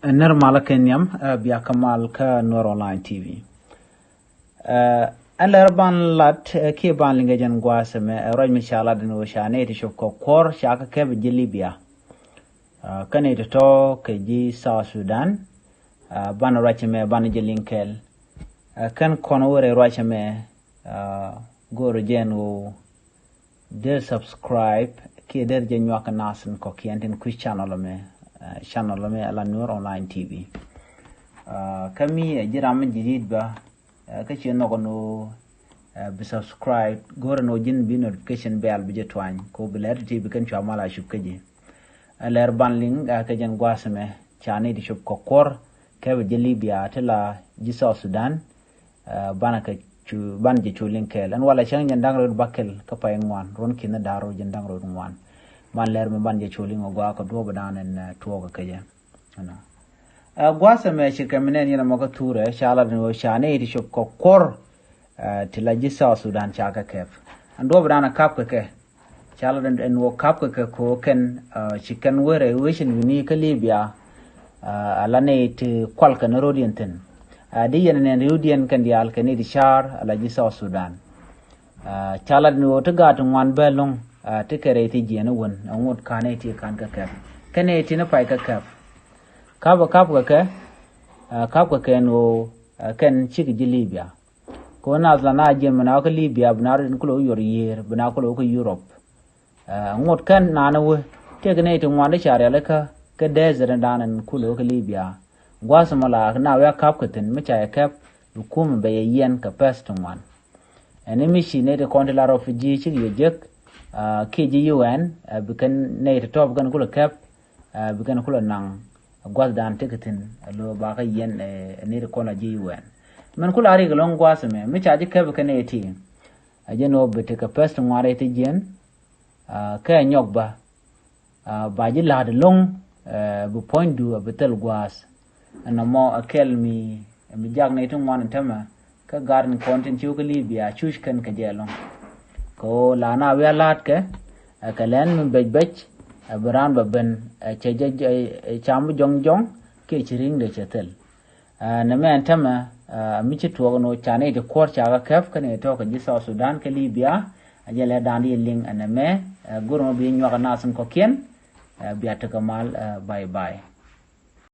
نرمال كنيم بيا كمال كنور أونلاين تي في أنا ربان لات كي بان لينجن قاسمة رج من شالات نوشانة تشوف كور شاكا كيف جي ليبيا كان يتو كجي ساوث السودان بان راتشمة بان جي لينكل كان كونوري راتشمة غور جنو del subscribe ki der je nyoka nasen ko kiantin ku channel me ala nuer online tv kami jiram jidid ba ka ci no no be subscribe gor no jin bi notification bell bi jetwan ko beler tv kan chama la shub kaji aler banling ka jen gwasme chani di shub ko kor ke be Libya tela ji South Sudan bana ka chu ban je chu linkel an wala chang jandang ro bakel ka pay ngwan ron kina daro jandang ro ngwan man ler me ban je chu lingo gwa ko do badan en tuoga kaje ana gwasa me shi kaminen yana maka ture shala no shane iti shop ko kor tila ji South Sudan chaka kef an do badan kap ke shala den en wo kap ke ko ken chicken were wishin ni ka Libya alane ti kwalka na rodienten di yenen rudian kan dial kan di shar ala ji South Sudan chala no to gat ngwan belong te kere ti jena won ngot kane ti kan ka kef kane ti na pai ka kef kap ka no kan chig ji Libya ko na zla na je mana ka Libya bnar ko yor yer bana ko Europe ngot kan na na we te kane ti ngwan de shar ala ka desert danan ko ka Libya Guatemala na we kap katin micha kap hukum be yen ka peston wan enemy shi ne de kontela refugee chi yejek kji UN bikan ne de top gan kula kap bikan kula nang gwasdan tikatin lo ba ka yen ne de kona ji UN man kula ari galon gwasame micha ji kap kan eti ajeno bete ka peston ware ti jen ka nyok ba ji la de long bu point du betel gwas ana mo akel mi jag ne tun wan tama ka garden content chu ka Libya chush kan ka jelong ko la na we lat ke ka len min bej abran ba ben cheje cham jong ke chiring de chetel na men tama mi chi to no chane de kor cha ka kaf ka ne to ka ji South Sudan ka Libya ajele dandi ling ana me gurmo bi nyoka nasan ko ken biata kamal bye bye